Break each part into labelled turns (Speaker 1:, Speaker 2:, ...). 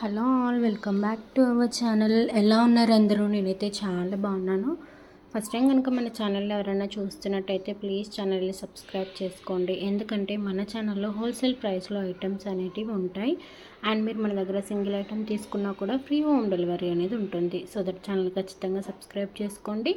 Speaker 1: Hello all, welcome back to our channel. ఎలా ఉన్నారు అందరూ? నేనైతే చాలా బాగున్నాను. ఫస్ట్ టైం కనుక మన ఛానల్లో ఎవరైనా చూస్తున్నట్టయితే ప్లీజ్ ఛానల్ని సబ్స్క్రైబ్ చేసుకోండి. ఎందుకంటే మన ఛానల్లో హోల్సేల్ ప్రైస్లో ఐటమ్స్ అనేటివి ఉంటాయి. అండ్ మీరు మన దగ్గర సింగిల్ ఐటమ్ తీసుకున్నా కూడా ఫ్రీ హోమ్ డెలివరీ అనేది ఉంటుంది. సో దట్ ఛానల్ ఖచ్చితంగా సబ్స్క్రైబ్ చేసుకోండి.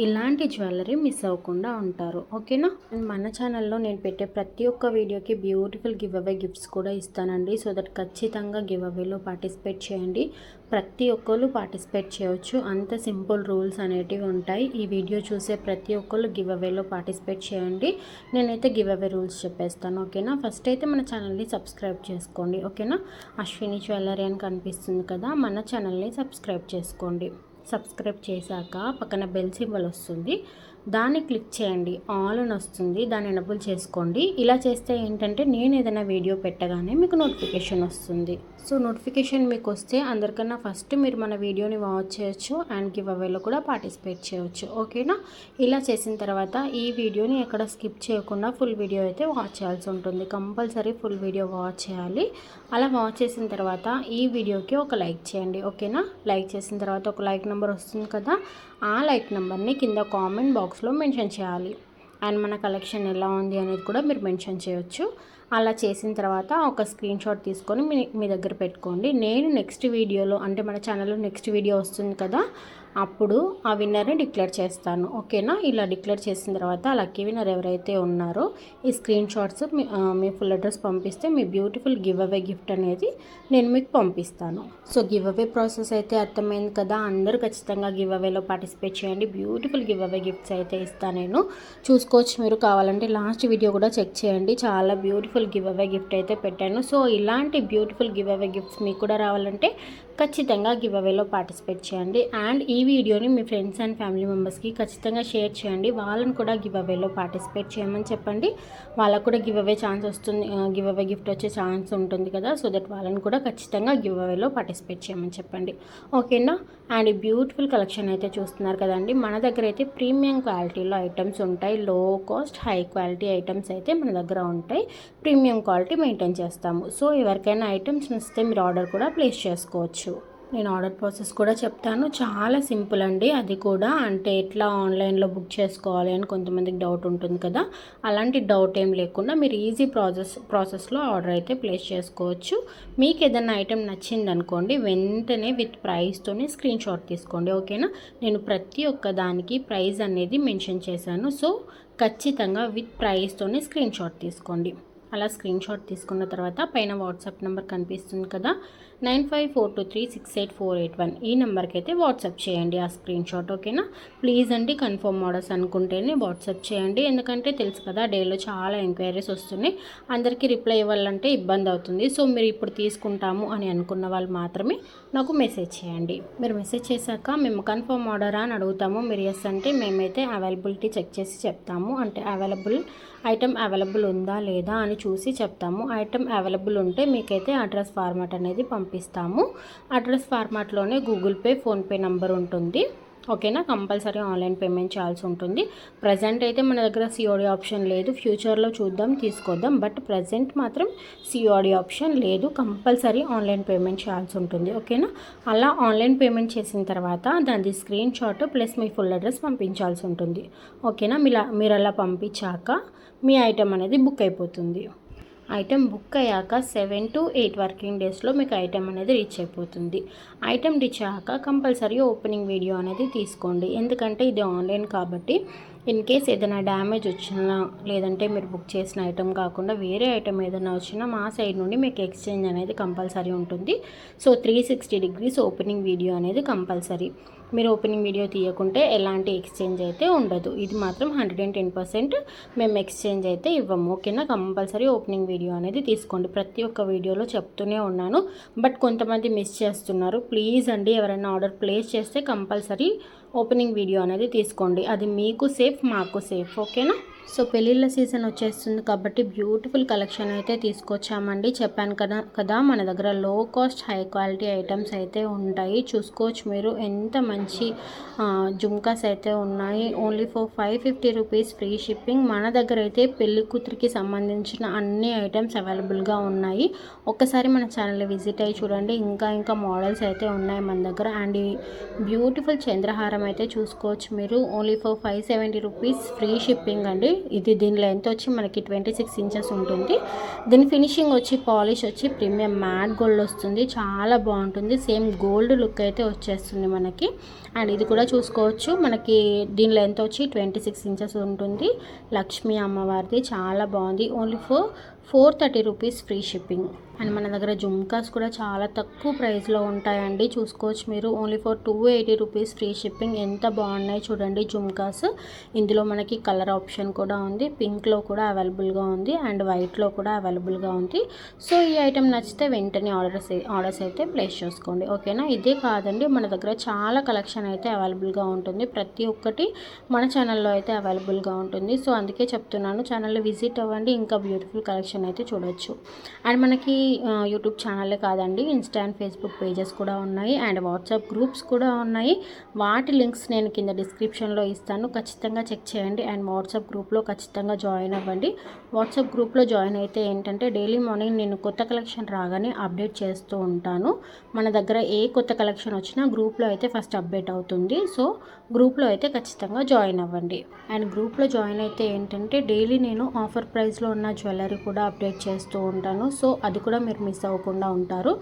Speaker 1: ఇలాంటి జ్యువెలరీ మిస్ అవ్వకుండా ఉంటారు, ఓకేనా? మన ఛానల్లో నేను పెట్టే ప్రతి ఒక్క వీడియోకి బ్యూటిఫుల్ గివ్ అవే గిఫ్ట్స్ కూడా ఇస్తానండి. సో దట్ ఖచ్చితంగా గివ్ అవేలో పార్టిసిపేట్ చేయండి. ప్రతి ఒక్కరు పార్టిసిపేట్ చేయవచ్చు. అంత సింపుల్ రూల్స్ అనేటివి ఉంటాయి. ఈ వీడియో చూసే ప్రతి ఒక్కరు గివ్ అవేలో పార్టిసిపేట్ చేయండి. నేనైతే గివ్ అవే రూల్స్ చెప్పేస్తాను, ఓకేనా? ఫస్ట్ అయితే మన ఛానల్ని సబ్స్క్రైబ్ చేసుకోండి, ఓకేనా? అశ్విని జ్యువెలరీ అని కనిపిస్తుంది కదా, మన ఛానల్ని సబ్స్క్రైబ్ చేసుకోండి. సబ్స్క్రైబ్ చేశాక పక్కన బెల్ సింబల్ వస్తుంది, దాన్ని క్లిక్ చేయండి. ఆల్ అని వస్తుంది, దాన్ని ఎనబుల్ చేసుకోండి. ఇలా చేస్తే ఏంటంటే నేను ఏదైనా వీడియో పెట్టగానే మీకు నోటిఫికేషన్ వస్తుంది. సో నోటిఫికేషన్ మీకు వస్తే అందరికన్నా ఫస్ట్ మీరు మన వీడియోని వాచ్ చేయొచ్చు అండ్ గివ్ అవేలో కూడా పార్టిసిపేట్ చేయొచ్చు, ఓకేనా? ఇలా చేసిన తర్వాత ఈ వీడియోని ఎక్కడ స్కిప్ చేయకుండా ఫుల్ వీడియో అయితే వాచ్ చేయాల్సి ఉంటుంది. కంపల్సరీ ఫుల్ వీడియో వాచ్ చేయాలి. అలా వాచ్ చేసిన తర్వాత ఈ వీడియోకి ఒక లైక్ చేయండి, ఓకేనా? లైక్ చేసిన తర్వాత ఒక లైక్ నెంబర్ వస్తుంది కదా, ఆ లైక్ నెంబర్ని కింద కామెంట్ బాక్స్లో మెన్షన్ చేయాలి. అండ్ మన కలెక్షన్ ఎలా ఉంది అనేది కూడా మీరు మెన్షన్ చేయొచ్చు. అలా చేసిన తర్వాత ఒక స్క్రీన్ షాట్ తీసుకొని మీ దగ్గర పెట్టుకోండి. నేను నెక్స్ట్ వీడియోలో, అంటే మన ఛానల్లో నెక్స్ట్ వీడియో వస్తుంది కదా, అప్పుడు ఆ విన్నర్ని డిక్లేర్ చేస్తాను, ఓకేనా? ఇలా డిక్లేర్ చేసిన తర్వాత లక్కీ విన్నర్ ఎవరైతే ఉన్నారో ఈ స్క్రీన్ షాట్స్ మీ ఫుల్ అడ్రస్ పంపిస్తే మీ బ్యూటిఫుల్ గివ్ అవే గిఫ్ట్ అనేది నేను మీకు పంపిస్తాను. సో గివ్ అవే ప్రాసెస్ అయితే అర్థమైంది కదా. అందరూ ఖచ్చితంగా గివ్ అవేలో పార్టిసిపేట్ చేయండి. బ్యూటిఫుల్ గివ్ అవే గిఫ్ట్స్ అయితే ఇస్తాను నేను. చూసుకోవచ్చు, మీరు కావాలంటే లాస్ట్ వీడియో కూడా చెక్ చేయండి. చాలా బ్యూటిఫుల్ గివ్ అవే గిఫ్ట్ అయితే పెట్టాను. సో ఇలాంటి బ్యూటిఫుల్ గివ్ అవే గిఫ్ట్స్ మీకు కూడా రావాలంటే ఖచ్చితంగా గివ్ అవేలో పార్టిసిపేట్ చేయండి. అండ్ ఈ వీడియోని మీ ఫ్రెండ్స్ అండ్ ఫ్యామిలీ మెంబర్స్కి ఖచ్చితంగా షేర్ చేయండి. వాళ్ళని కూడా గివ్ అవేలో పార్టిసిపేట్ చేయమని చెప్పండి. వాళ్ళకు కూడా గివ్ అవే ఛాన్స్ వస్తుంది, గివ్ అవే గిఫ్ట్ వచ్చే ఛాన్స్ ఉంటుంది కదా. సో దట్ వాళ్ళని కూడా ఖచ్చితంగా గివ్ అవేలో పార్టిసిపేట్ చేయమని చెప్పండి, ఓకేనా? అండ్ ఈ బ్యూటిఫుల్ కలెక్షన్ అయితే చూస్తున్నారు కదండి. మన దగ్గర అయితే ప్రీమియం క్వాలిటీలో ఐటమ్స్ ఉంటాయి. లో కాస్ట్ హై క్వాలిటీ ఐటమ్స్ అయితే మన దగ్గర ఉంటాయి. ప్రీమియం క్వాలిటీ మెయింటైన్ చేస్తాము. సో ఎవరికైనా ఐటమ్స్ నచ్చితే మీరు ఆర్డర్ కూడా ప్లేస్ చేసుకోవచ్చు. నేను ఆర్డర్ ప్రాసెస్ కూడా చెప్తాను. చాలా సింపుల్ అండి. అది కూడా అంటే ఎట్లా ఆన్లైన్లో బుక్ చేసుకోవాలి అని కొంతమందికి డౌట్ ఉంటుంది కదా, అలాంటి డౌట్ ఏం లేకుండా మీరు ఈజీ ప్రాసెస్లో ఆర్డర్ అయితే ప్లేస్ చేసుకోవచ్చు. మీకు ఏదైనా ఐటెం నచ్చింది అనుకోండి, వెంటనే విత్ ప్రైస్తోనే స్క్రీన్ షాట్ తీసుకోండి, ఓకేనా? నేను ప్రతి ఒక్క దానికి ప్రైస్ అనేది మెన్షన్ చేశాను. సో ఖచ్చితంగా విత్ ప్రైస్తోనే స్క్రీన్ షాట్ తీసుకోండి. అలా స్క్రీన్ షాట్ తీసుకున్న తర్వాత పైన వాట్సాప్ నెంబర్ కనిపిస్తుంది కదా, 9542368481, ఈ నెంబర్కి అయితే వాట్సాప్ చేయండి ఆ స్క్రీన్ షాట్, ఓకేనా? ప్లీజ్ అండి కన్ఫర్మ్ ఆర్డర్స్ అనుకుంటేనే వాట్సాప్ చేయండి. ఎందుకంటే తెలుసు కదా డేలో చాలా ఎంక్వైరీస్ వస్తున్నాయి. అందరికీ రిప్లై ఇవ్వాలంటే ఇబ్బంది అవుతుంది. సో మీరు ఇప్పుడు తీసుకుంటాము అని అనుకున్న వాళ్ళు మాత్రమే నాకు మెసేజ్ చేయండి. మీరు మెసేజ్ చేశాక మేము కన్ఫర్మ్ ఆర్డరా అని అడుగుతాము. మీరు ఎస్ అంటే మేమైతే అవైలబిలిటీ చెక్ చేసి చెప్తాము. అంటే ఐటమ్ అవైలబుల్ ఉందా లేదా అని చూసి చెప్తాము. ఐటమ్ అవైలబుల్ ఉంటే మీకైతే అడ్రస్ ఫార్మాట్ అనేది పంపిస్తాము. అడ్రస్ ఫార్మాట్లోనే గూగుల్ పే, ఫోన్పే నంబర్ ఉంటుంది, ఓకేనా? కంపల్సరీ ఆన్లైన్ పేమెంట్ చేయాల్సి ఉంటుంది. ప్రజెంట్ అయితే మన దగ్గర సిఓడి ఆప్షన్ లేదు. ఫ్యూచర్లో చూద్దాం, తీసుకొద్దాం. బట్ ప్రజెంట్ మాత్రం సిఓడి ఆప్షన్ లేదు. కంపల్సరీ ఆన్లైన్ పేమెంట్ చేయాల్సి ఉంటుంది, ఓకేనా? అలా ఆన్లైన్ పేమెంట్ చేసిన తర్వాత దాని స్క్రీన్ షాట్ ప్లస్ మీ ఫుల్ అడ్రస్ పంపించాల్సి ఉంటుంది, ఓకేనా? మీరు అలా పంపించాక మీ ఐటెం అనేది బుక్ అయిపోతుంది. ఐటెం బుక్ అయ్యాక 7 to 8 వర్కింగ్ డేస్లో మీకు ఐటెం అనేది రీచ్ అయిపోతుంది. ఐటెం రీచ్ అయ్యాక కంపల్సరీ ఓపెనింగ్ వీడియో అనేది తీసుకోండి. ఎందుకంటే ఇది ఆన్లైన్ కాబట్టి ఇన్ కేస్ ఏదైనా డ్యామేజ్ వచ్చినా, లేదంటే మీరు బుక్ చేసిన ఐటెం కాకుండా వేరే ఐటెం ఏదైనా వచ్చినా మా సైడ్ నుండి మీకు ఎక్స్చేంజ్ అనేది కంపల్సరీ ఉంటుంది. సో 360 degrees ఓపెనింగ్ వీడియో అనేది కంపల్సరీ. మీరు ఓపెనింగ్ వీడియో తీయకుంటే ఎలాంటి ఎక్స్చేంజ్ అయితే ఉండదు. ఇది మాత్రం 110% మేము ఎక్స్చేంజ్ అయితే ఇవ్వము, ఓకేనా? కంపల్సరీ ఓపెనింగ్ వీడియో అనేది తీసుకోండి. ప్రతి ఒక్క వీడియోలో చెప్తూనే ఉన్నాను, బట్ కొంతమంది మిస్ చేస్తున్నారు. ప్లీజ్ అండి, ఎవరైనా ఆర్డర్ ప్లేస్ చేస్తే కంపల్సరీ ఓపెనింగ్ వీడియో అనేది తీసుకోండి. అది మీకు సేఫ్, మాకు సేఫ్, ఓకేనా? సో పెళ్ళిళ్ళ సీజన్ వచ్చేస్తుంది కాబట్టి బ్యూటిఫుల్ కలెక్షన్ అయితే తీసుకొచ్చామండి. చెప్పాను కదా మన దగ్గర లో కాస్ట్ హై క్వాలిటీ ఐటమ్స్ అయితే ఉంటాయి. చూసుకోవచ్చు మీరు ఎంత మంచి జుమ్కాస్ అయితే ఉన్నాయి. Only for 550 rupees free shipping. మన దగ్గర అయితే పెళ్లి కూతురికి సంబంధించిన అన్ని ఐటమ్స్ అవైలబుల్గా ఉన్నాయి. ఒక్కసారి మన ఛానల్ విజిట్ అయ్యి చూడండి. ఇంకా మోడల్స్ అయితే ఉన్నాయి మన దగ్గర. అండ్ బ్యూటిఫుల్ చంద్రహారం అయితే చూసుకోవచ్చు మీరు. Only for 570 rupees free shipping అండి. ఇది దీని లెంత్ వచ్చి మనకి 26 ఇంచెస్ ఉంటుంది. దీని ఫినిషింగ్ వచ్చి పాలిష్ వచ్చి ప్రీమియం మ్యాట్ గోల్డ్ వస్తుంది. చాలా బాగుంటుంది. సేమ్ గోల్డ్ లుక్ అయితే వచ్చేస్తుంది మనకి. అండ్ ఇది కూడా చూసుకోవచ్చు మనకి దీని లెంత్ వచ్చి 26 ఇంచెస్ ఉంటుంది. లక్ష్మీ అమ్మవారిది చాలా బాగుంది. Only for 430 rupees free shipping. And మన దగ్గర జుమ్కాస్ కూడా చాలా తక్కువ ప్రైస్లో ఉంటాయండి. చూసుకోవచ్చు మీరు. Only for 280 rupees free shipping. ఎంత బాగున్నాయి చూడండి జుమ్కాస్. ఇందులో మనకి కలర్ ఆప్షన్ కూడా ఉంది. పింక్లో కూడా అవైలబుల్గా ఉంది అండ్ వైట్లో కూడా అవైలబుల్గా ఉంది. సో ఈ ఐటెం నచ్చితే వెంటనే ఆర్డర్స్ అయితే ప్లేస్ చేసుకోండి. ఓకేనా. ఇదే కాదండి మన దగ్గర చాలా కలెక్షన్ అయితే అవైలబుల్గా ఉంటుంది. ప్రతి ఒక్కటి మన ఛానల్లో అయితే అవైలబుల్గా ఉంటుంది. సో అందుకే చెప్తున్నాను, ఛానల్లో విజిట్ అవ్వండి. ఇంకా బ్యూటిఫుల్ కలెక్షన్ అయితే చూడొచ్చు. అండ్ మనకి యూట్యూబ్ ఛానలే కాదండి, ఇన్స్టా అండ్ ఫేస్బుక్ పేజెస్ కూడా ఉన్నాయి అండ్ వాట్సాప్ గ్రూప్స్ కూడా ఉన్నాయి. వాటి లింక్స్ నేను కింద డిస్క్రిప్షన్లో ఇస్తాను. ఖచ్చితంగా చెక్ చేయండి. అండ్ వాట్సాప్ గ్రూప్లో ఖచ్చితంగా జాయిన్ అవ్వండి. వాట్సాప్ గ్రూప్లో జాయిన్ అయితే ఏంటంటే డైలీ మార్నింగ్ నేను కొత్త కలెక్షన్ రాగానే అప్డేట్ చేస్తూ ఉంటాను. మన దగ్గర ఏ కొత్త కలెక్షన్ వచ్చినా గ్రూప్లో అయితే ఫస్ట్ అప్డేట్ అవుతుంది. సో గ్రూప్లో అయితే ఖచ్చితంగా జాయిన్ అవ్వండి. అండ్ గ్రూప్లో జాయిన్ అయితే ఏంటంటే డైలీ నేను ఆఫర్ ప్రైస్లో ఉన్న జ్యువెలరీ కూడా అప్డేట్ చేస్తూ ఉంటాను. సో అది కూడా మీరు మిస్ అవ్వకుండా ఉంటారు.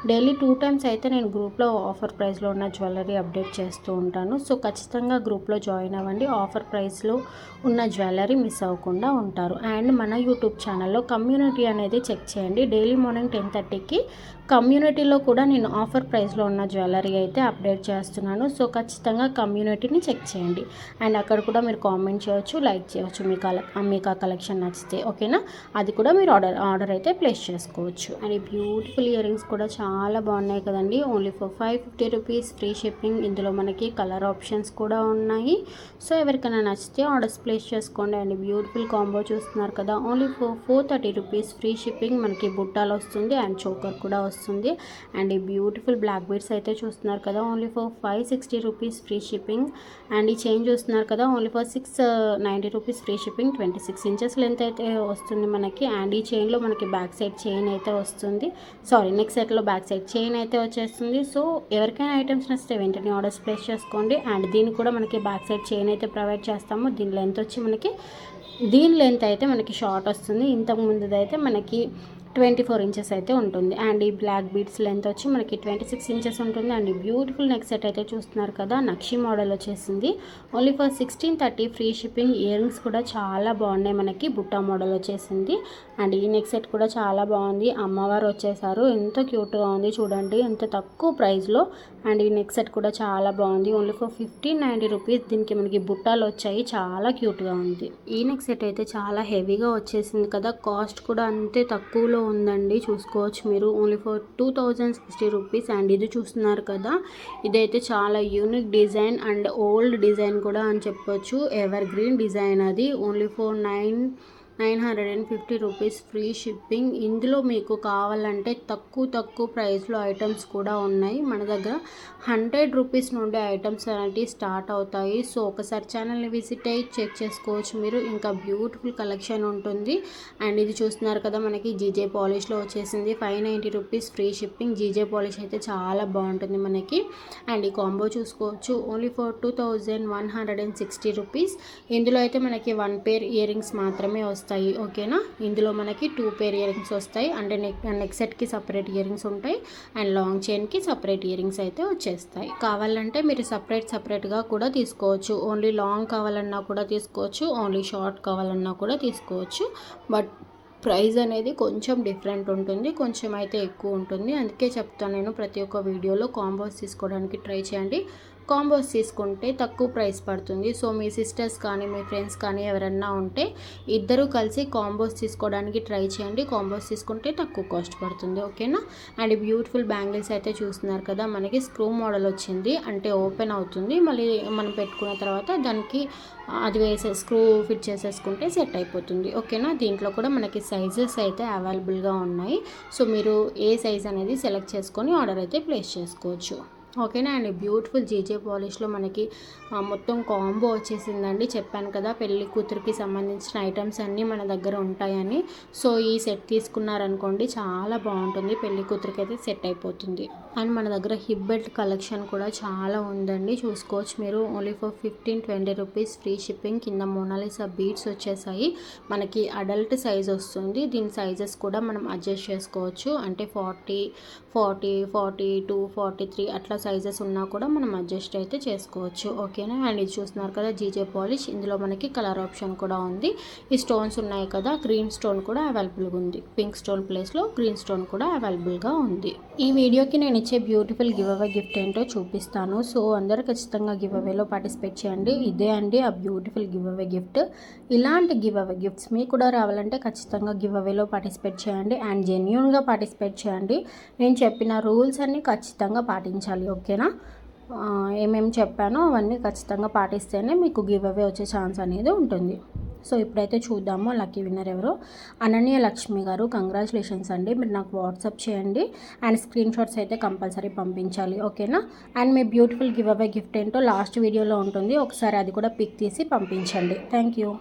Speaker 1: డైలీ 2 టైమ్స్ అయితే నేను గ్రూప్లో ఆఫర్ ప్రైస్లో ఉన్న జ్యువెలరీ అప్డేట్ చేస్తూ ఉంటాను. సో ఖచ్చితంగా గ్రూప్లో జాయిన్ అవ్వండి. ఆఫర్ ప్రైస్లో ఉన్న జ్యువెలరీ మిస్ అవ్వకుండా ఉంటారు. అండ్ మన యూట్యూబ్ ఛానల్లో కమ్యూనిటీ అనేది చెక్ చేయండి. డైలీ మార్నింగ్ 10:30కి కమ్యూనిటీలో కూడా నేను ఆఫర్ ప్రైస్లో ఉన్న జ్యువెలరీ అయితే అప్డేట్ చేస్తున్నాను. సో ఖచ్చితంగా కమ్యూనిటీని చెక్ చేయండి. అండ్ అక్కడ కూడా మీరు కామెంట్ చేయొచ్చు, లైక్ చేయొచ్చు మీకు ఆ కలెక్షన్ నచ్చితే. ఓకేనా. అది కూడా మీరు ఆర్డర్ అయితే ప్లేస్ చేసుకోవచ్చు. అండ్ ఈ బ్యూటిఫుల్ ఇయర్ రింగ్స్ కూడా చాలా బాగున్నాయి కదండి. Only for 550 rupees free shipping. ఇందులో మనకి కలర్ ఆప్షన్స్ కూడా ఉన్నాయి. సో ఎవరికైనా నచ్చితే ఆర్డర్స్ ప్లేస్ చేసుకోండి. అండ్ బ్యూటిఫుల్ కాంబో చూస్తున్నారు కదా. Only for 430 rupees free shipping. మనకి బుట్టాలు వస్తుంది అండ్ చోకర్ కూడా వస్తుంది. అండ్ ఈ బ్యూటిఫుల్ బ్లాక్ బీడ్స్ అయితే చూస్తున్నారు కదా. Only for 560 rupees free shipping. And ఈ చైన్ చూస్తున్నారు కదా. Only for 690 rupees free shipping. 26 inches length అయితే వస్తుంది మనకి. అండ్ ఈ చైన్లో మనకి బ్యాక్ సైడ్ చైన్ అయితే వస్తుంది. నెక్ సెట్లో బ్యాక్ సైడ్ చైన్ అయితే వచ్చేస్తుంది. సో ఎవరికైనా ఐటమ్స్ నచ్చితే వెంటనే ఆర్డర్స్ ప్లేస్ చేసుకోండి. అండ్ దీనికి కూడా మనకి బ్యాక్ సైడ్ చైన్ అయితే ప్రొవైడ్ చేస్తాము. దీని లెంత్ అయితే మనకి షార్ట్ వస్తుంది. ఇంతకు ముందుదైతే మనకి 24 ఇంచెస్ అయితే ఉంటుంది. అండ్ ఈ బ్లాక్ బీడ్స్ లెంత్ వచ్చి మనకి 26 ఇంచెస్ ఉంటుంది. అండ్ ఈ బ్యూటిఫుల్ నెక్ సెట్ అయితే చూస్తున్నారు కదా. నక్షి మోడల్ వచ్చేసింది. Only for 1630 free shipping. Ear rings కూడా చాలా బాగున్నాయి మనకి. బుట్టా మోడల్ వచ్చేసింది. అండ్ ఈ నెక్ సెట్ కూడా చాలా బాగుంది. అమ్మవారు వచ్చేసారు. ఎంత క్యూట్గా ఉంది చూడండి, ఎంత తక్కువ ప్రైస్లో. అండ్ ఈ నెక్ సెట్ కూడా చాలా బాగుంది. Only for 1590 rupees. దీనికి మనకి బుట్టాలు వచ్చాయి. చాలా క్యూట్గా ఉంది. ఈ నెక్ సెట్ అయితే చాలా హెవీగా వచ్చేసింది కదా. కాస్ట్ కూడా అంతే తక్కువలో ఉందండి. చూసుకోవచ్చు మీరు. Only for 2060 rupees. అండ్ ఇది చూస్తున్నారు కదా, ఇదైతే చాలా unique design and old design కూడా అని చెప్పొచ్చు. ఎవర్ గ్రీన్ డిజైన్ అది. Only for 950 rupees free shipping. ఇందులో మీకు కావాలంటే తక్కువ ప్రైస్లో ఐటమ్స్ కూడా ఉన్నాయి. మన దగ్గర 100 రూపీస్ నుండి ఐటమ్స్ అనేవి స్టార్ట్ అవుతాయి. సో ఒకసారి ఛానల్ని విజిట్ అయ్యి చెక్ చేసుకోవచ్చు మీరు. ఇంకా బ్యూటిఫుల్ కలెక్షన్ ఉంటుంది. అండ్ ఇది చూస్తున్నారు కదా, మనకి జీజే పాలిష్లో వచ్చేసింది. 590 rupees free shipping. GJ polish అయితే చాలా బాగుంటుంది మనకి. అండ్ ఈ కాంబో చూసుకోవచ్చు. Only for 2160 rupees. ఇందులో అయితే మనకి 1 పేర్ ఇయర్ రింగ్స్ మాత్రమే వస్తాయి. ఓకేనా. ఇందులో మనకి 2 పేర్ ఇయర్ రింగ్స్ వస్తాయి. అంటే నెక్ సెట్కి సపరేట్ ఇయర్ రింగ్స్ ఉంటాయి అండ్ లాంగ్ చైన్కి సపరేట్ ఇయర్ రింగ్స్ అయితే వచ్చేస్తాయి. కావాలంటే మీరు సపరేట్గా కూడా తీసుకోవచ్చు. ఓన్లీ లాంగ్ కావాలన్నా కూడా తీసుకోవచ్చు, ఓన్లీ షార్ట్ కావాలన్నా కూడా తీసుకోవచ్చు. బట్ ప్రైస్ అనేది కొంచెం డిఫరెంట్ ఉంటుంది, కొంచెం అయితే ఎక్కువ ఉంటుంది. అందుకే చెప్తాను నేను ప్రతి ఒక్క వీడియోలో కాంబోస్ తీసుకోవడానికి ట్రై చేయండి. కాంబోస్ తీసుకుంటే తక్కువ ప్రైస్ పడుతుంది. సో మీ సిస్టర్స్ కానీ మీ ఫ్రెండ్స్ కానీ ఎవరన్నా ఉంటే ఇద్దరు కలిసి కాంబోస్ తీసుకోవడానికి ట్రై చేయండి. కాంబోస్ తీసుకుంటే తక్కువ కాస్ట్ పడుతుంది. ఓకేనా. అండ్ బ్యూటిఫుల్ బ్యాంగిల్స్ అయితే చూస్తున్నారు కదా, మనకి స్క్రూ మోడల్ వచ్చింది, అంటే ఓపెన్ అవుతుంది. మళ్ళీ మనం పెట్టుకున్న తర్వాత దానికి అది స్క్రూ ఫిట్ చేసేసుకుంటే సెట్ అయిపోతుంది. ఓకేనా. దీంట్లో కూడా మనకి సైజెస్ అయితే అవైలబుల్గా ఉన్నాయి. సో మీరు ఏ సైజ్ అనేది సెలెక్ట్ చేసుకొని ఆర్డర్ అయితే ప్లేస్ చేసుకోవచ్చు. ఓకేనా. అండ్ బ్యూటిఫుల్ జీజే పాలిష్లో మనకి మొత్తం కాంబో వచ్చేసిందండి. చెప్పాను కదా పెళ్లి కూతురికి సంబంధించిన ఐటమ్స్ అన్నీ మన దగ్గర ఉంటాయని. సో ఈ సెట్ తీసుకున్నారనుకోండి చాలా బాగుంటుంది, పెళ్లి కూతురికి అయితే సెట్ అయిపోతుంది. అండ్ మన దగ్గర హిప్ బెల్ట్ కలెక్షన్ కూడా చాలా ఉందండి, చూసుకోవచ్చు మీరు. Only for 15-20 rupees free shipping. కింద మోనాలిసా బీడ్స్ వచ్చేసాయి. మనకి అడల్ట్ సైజ్ వస్తుంది. దీని సైజెస్ కూడా మనం అడ్జస్ట్ చేసుకోవచ్చు. అంటే 40, 42, 43 అట్లా సైజెస్ ఉన్నా కూడా మనం అడ్జస్ట్ అయితే చేసుకోవచ్చు. ఓకేనా. అండ్ ఇది చూస్తున్నారు కదా జీజే పాలిష్, ఇందులో మనకి కలర్ ఆప్షన్ కూడా ఉంది. ఈ స్టోన్స్ ఉన్నాయి కదా, గ్రీన్ స్టోన్ కూడా అవైలబుల్గా ఉంది. పింక్ స్టోన్ ప్లేస్లో గ్రీన్ స్టోన్ కూడా అవైలబుల్గా ఉంది. ఈ వీడియోకి నేను ఇచ్చే బ్యూటిఫుల్ గివ్ అవే గిఫ్ట్ ఏంటో చూపిస్తాను. సో అందరూ ఖచ్చితంగా గివ్ అవేలో పార్టిసిపేట్ చేయండి. ఇదే అండి ఆ బ్యూటిఫుల్ గివ్ అవే గిఫ్ట్. ఇలాంటి గివ్ అవే గిఫ్ట్స్ మీకు కూడా రావాలంటే ఖచ్చితంగా గివ్ అవేలో పార్టిసిపేట్ చేయండి అండ్ జెన్యూన్గా పార్టిసిపేట్ చేయండి. నేను చెప్పిన రూల్స్ అన్నీ ఖచ్చితంగా పాటించాలి. ఓకేనా. ఏమేమి చెప్పానో అవన్నీ ఖచ్చితంగా పాటిస్తేనే మీకు గివ్ అవే వచ్చే ఛాన్స్ అనేది ఉంటుంది. సో ఇప్పుడైతే చూద్దాము లక్కీ విన్నర్ ఎవరో. అనన్య లక్ష్మి గారు, కంగ్రాచులేషన్స్ అండి. మీరు నాకు వాట్సాప్ చేయండి అండ్ స్క్రీన్ షాట్స్ అయితే కంపల్సరీ పంపించాలి. ఓకేనా. And me beautiful give away gift ఏంటో లాస్ట్ వీడియోలో ఉంటుంది, ఒకసారి అది కూడా పిక్ తీసి పంపించండి. Thank you.